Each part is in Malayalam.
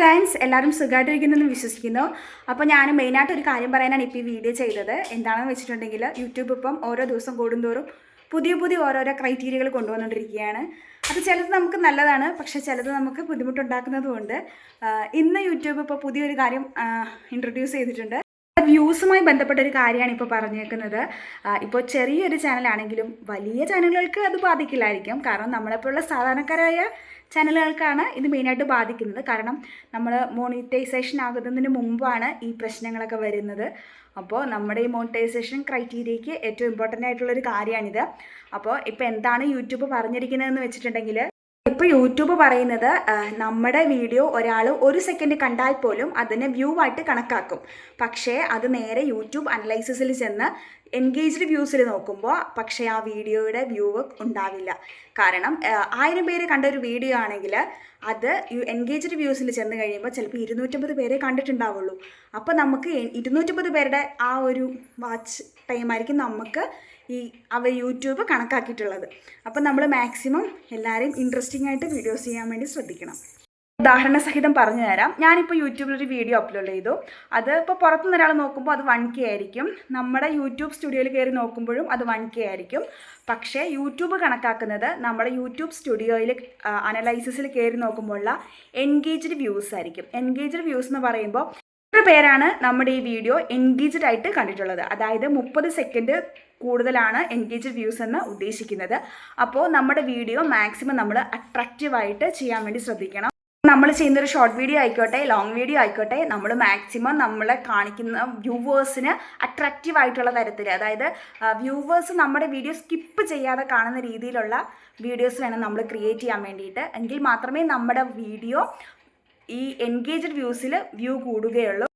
ഫ്രണ്ട്സ് എല്ലാവരും സുഖമായിട്ടിരിക്കുന്നെന്ന് വിശ്വസിക്കുന്നു. അപ്പോൾ ഞാൻ മെയിനായിട്ട് ഒരു കാര്യം പറയാനാണ് ഇപ്പോൾ ഈ വീഡിയോ ചെയ്തത്. എന്താണെന്ന് വെച്ചിട്ടുണ്ടെങ്കിൽ യൂട്യൂബ് ഇപ്പം ഓരോ ദിവസം കൂടുന്തോറും പുതിയ ഓരോരോ ക്രൈറ്റീരിയകൾ കൊണ്ടുവന്നുകൊണ്ടിരിക്കുകയാണ്. അത് ചിലത് നമുക്ക് നല്ലതാണ്, പക്ഷേ ചിലത് നമുക്ക് ബുദ്ധിമുട്ടുണ്ടാക്കുന്നതുകൊണ്ട് ഇന്ന് യൂട്യൂബ് ഇപ്പോൾ പുതിയൊരു കാര്യം ഇൻട്രൊഡ്യൂസ് ചെയ്തിട്ടുണ്ട്. വ്യൂസുമായി ബന്ധപ്പെട്ട ഒരു കാര്യമാണ് ഇപ്പോൾ പറഞ്ഞേക്കുന്നത്. ഇപ്പോൾ ചെറിയൊരു ചാനലാണെങ്കിലും വലിയ ചാനലുകൾക്ക് അത് ബാധിക്കില്ലായിരിക്കും. കാരണം നമ്മളെപ്പോലുള്ള സാധാരണക്കാരായ ചാനലുകൾക്കാണ് ഇത് മെയിനായിട്ട് ബാധിക്കുന്നത്. കാരണം നമ്മൾ മോണിറ്റൈസേഷൻ ആകുന്നതിന് മുമ്പാണ് ഈ പ്രശ്നങ്ങളൊക്കെ വരുന്നത്. അപ്പോൾ നമ്മുടെ ഈ മോണിറ്റൈസേഷൻ ക്രൈറ്റീരിയയ്ക്ക് ഏറ്റവും ഇമ്പോർട്ടൻ്റ് ആയിട്ടുള്ളൊരു കാര്യമാണിത്. അപ്പോൾ ഇപ്പോൾ എന്താണ് യൂട്യൂബ് പറഞ്ഞിരിക്കുന്നതെന്ന് വെച്ചിട്ടുണ്ടെങ്കിൽ, ഇപ്പോൾ യൂട്യൂബ് പറയുന്നത് നമ്മുടെ വീഡിയോ ഒരാൾ 1 സെക്കൻഡ് കണ്ടാൽ പോലും അതിനെ വ്യൂ ആയിട്ട് കണക്കാക്കും. പക്ഷേ അത് നേരെ യൂട്യൂബ് അനലൈസിസിൽ ചെന്ന് എൻഗേജ്ഡ് വ്യൂസിൽ നോക്കുമ്പോൾ പക്ഷേ ആ വീഡിയോയുടെ വ്യൂ ഉണ്ടാവില്ല. കാരണം 1000 പേര് കണ്ട ഒരു വീഡിയോ ആണെങ്കിൽ അത് എൻഗേജ്ഡ് വ്യൂസിൽ ചെന്ന് കഴിയുമ്പോൾ ചിലപ്പോൾ 250 പേരെ കണ്ടിട്ടുണ്ടാവുള്ളൂ. അപ്പോൾ നമുക്ക് 250 പേരുടെ ആ ഒരു വാച്ച് ടൈമായിരിക്കും നമുക്ക് യൂട്യൂബ് കണക്കാക്കിയിട്ടുള്ളത്. അപ്പം നമ്മൾ മാക്സിമം എല്ലാവരെയും ഇൻട്രസ്റ്റിംഗ് ആയിട്ട് വീഡിയോസ് ചെയ്യാൻ വേണ്ടി ശ്രദ്ധിക്കണം. ഉദാഹരണ സഹിതം പറഞ്ഞു തരാം. ഞാനിപ്പോൾ യൂട്യൂബിലൊരു വീഡിയോ അപ്ലോഡ് ചെയ്തു. അത് ഇപ്പോൾ പുറത്തുനിന്ന് ഒരാൾ നോക്കുമ്പോൾ അത് 1K ആയിരിക്കും. നമ്മുടെ യൂട്യൂബ് സ്റ്റുഡിയോയിൽ കയറി നോക്കുമ്പോഴും അത് 1K ആയിരിക്കും. പക്ഷേ യൂട്യൂബ് കണക്കാക്കുന്നത് നമ്മുടെ യൂട്യൂബ് സ്റ്റുഡിയോയിൽ അനലൈസിസിൽ കയറി നോക്കുമ്പോഴുള്ള എൻഗേജ്ഡ് വ്യൂസ് ആയിരിക്കും. എൻഗേജ്ഡ് വ്യൂസ് എന്ന് പറയുമ്പോൾ എത്ര പേരാണ് നമ്മുടെ ഈ വീഡിയോ എൻഗേജ്ഡ് ആയിട്ട് കണ്ടിട്ടുള്ളത്, അതായത് 30 സെക്കൻഡ് കൂടുതലാണ് എൻഗേജ്ഡ് വ്യൂസ് എന്ന് ഉദ്ദേശിക്കുന്നത്. അപ്പോൾ നമ്മുടെ വീഡിയോ മാക്സിമം നമ്മൾ അട്രാക്റ്റീവായിട്ട് ചെയ്യാൻ വേണ്ടി ശ്രദ്ധിക്കണം. നമ്മൾ ചെയ്യുന്നൊരു ഷോർട്ട് വീഡിയോ ആയിക്കോട്ടെ, ലോങ് വീഡിയോ ആയിക്കോട്ടെ, നമ്മൾ മാക്സിമം നമ്മളെ കാണിക്കുന്ന വ്യൂവേഴ്സിന് അട്രാക്റ്റീവ് ആയിട്ടുള്ള തരത്തിൽ, അതായത് വ്യൂവേഴ്സ് നമ്മുടെ വീഡിയോ സ്കിപ്പ് ചെയ്യാതെ കാണുന്ന രീതിയിലുള്ള വീഡിയോസ് വേണം നമ്മൾ ക്രിയേറ്റ് ചെയ്യാൻ വേണ്ടിയിട്ട്. എങ്കിൽ മാത്രമേ നമ്മുടെ വീഡിയോ ഈ എൻഗേജ്ഡ് വ്യൂസിൽ വ്യൂ കൂടുകയുള്ളൂ.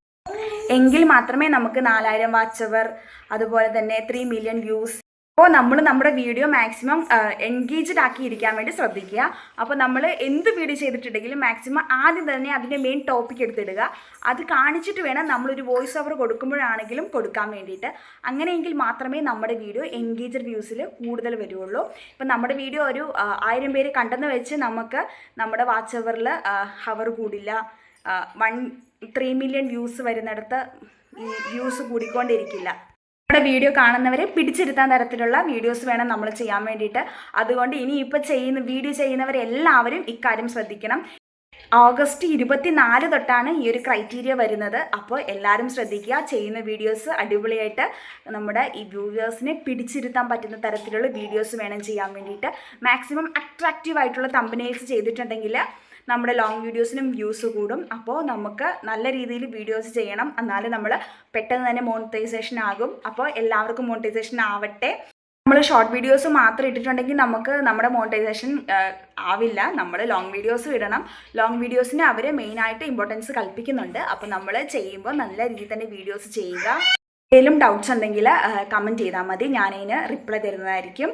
എങ്കിൽ മാത്രമേ നമുക്ക് 4000 വാച്ച് അവർ, അതുപോലെ തന്നെ 3 മില്യൺ വ്യൂസ്. അപ്പോൾ നമ്മൾ നമ്മുടെ വീഡിയോ മാക്സിമം എൻഗേജ്ഡ് ആക്കി ഇരിക്കാൻ വേണ്ടി ശ്രദ്ധിക്കുക. അപ്പോൾ നമ്മൾ എന്ത് വീഡിയോ ചെയ്തിട്ടുണ്ടെങ്കിലും മാക്സിമം ആദ്യം തന്നെ അതിൻ്റെ മെയിൻ ടോപ്പിക് എടുത്തിടുക. അത് കാണിച്ചിട്ട് വേണം നമ്മളൊരു വോയിസ് ഓവർ കൊടുക്കുമ്പോഴാണെങ്കിലും കൊടുക്കാൻ വേണ്ടിയിട്ട്. അങ്ങനെയെങ്കിൽ മാത്രമേ നമ്മുടെ വീഡിയോ എൻഗേജ്ഡ് വ്യൂസിൽ കൂടുതൽ വരുള്ളൂ. ഇപ്പം നമ്മുടെ വീഡിയോ ഒരു 1000 പേര് കണ്ടെന്ന് വെച്ച് നമുക്ക് നമ്മുടെ വാച്ച് അവറിൽ ഹവർ കൂടില്ല. 3 മില്യൺ വ്യൂസ് വരുന്നിടത്ത് ഈ വ്യൂസ് കൂടിക്കൊണ്ടിരിക്കില്ല. നമ്മുടെ വീഡിയോ കാണുന്നവരെ പിടിച്ചിരുത്താൻ തരത്തിലുള്ള വീഡിയോസ് വേണം നമ്മൾ ചെയ്യാൻ വേണ്ടിയിട്ട്. അതുകൊണ്ട് ഇനിയിപ്പോൾ വീഡിയോ ചെയ്യുന്നവരെല്ലാവരും ഇക്കാര്യം ശ്രദ്ധിക്കണം. ഓഗസ്റ്റ് 24 തൊട്ടാണ് ഈ ഒരു ക്രൈറ്റീരിയ വരുന്നത്. അപ്പോൾ എല്ലാവരും ശ്രദ്ധിക്കുക. ചെയ്യുന്ന വീഡിയോസ് അടിപൊളിയായിട്ട് നമ്മുടെ ഈ വ്യൂവേഴ്സിനെ പിടിച്ചിരുത്താൻ പറ്റുന്ന തരത്തിലുള്ള വീഡിയോസ് വേണം ചെയ്യാൻ വേണ്ടിയിട്ട്. മാക്സിമം അട്രാക്റ്റീവ് ആയിട്ടുള്ള തമ്പനെയിൽസ് ചെയ്തിട്ടുണ്ടെങ്കിൽ നമ്മുടെ ലോങ് വീഡിയോസിനും വ്യൂസ് കൂടും. അപ്പോൾ നമുക്ക് നല്ല രീതിയിൽ വീഡിയോസ് ചെയ്യണം, എന്നാലും നമ്മൾ പെട്ടെന്ന് തന്നെ മോണിറ്റൈസേഷൻ ആകും. അപ്പോൾ എല്ലാവർക്കും മോണിറ്റൈസേഷൻ ആവട്ടെ. നമ്മൾ ഷോർട്ട് വീഡിയോസ് മാത്രം ഇട്ടിട്ടുണ്ടെങ്കിൽ നമുക്ക് നമ്മുടെ മോണിറ്റൈസേഷൻ ആവില്ല. നമ്മൾ ലോങ് വീഡിയോസ് ഇടണം. ലോങ് വീഡിയോസിന് അവർ മെയിനായിട്ട് ഇമ്പോർട്ടൻസ് കൽപ്പിക്കുന്നുണ്ട്. അപ്പോൾ നമ്മൾ ചെയ്യുമ്പോൾ നല്ല രീതിയിൽ തന്നെ വീഡിയോസ് ചെയ്യുക. എന്തെങ്കിലും ഡൗട്ട്സ് ഉണ്ടെങ്കിൽ കമൻറ്റ് ചെയ്താൽ മതി, ഞാനതിന് റിപ്ലൈ തരുന്നതായിരിക്കും.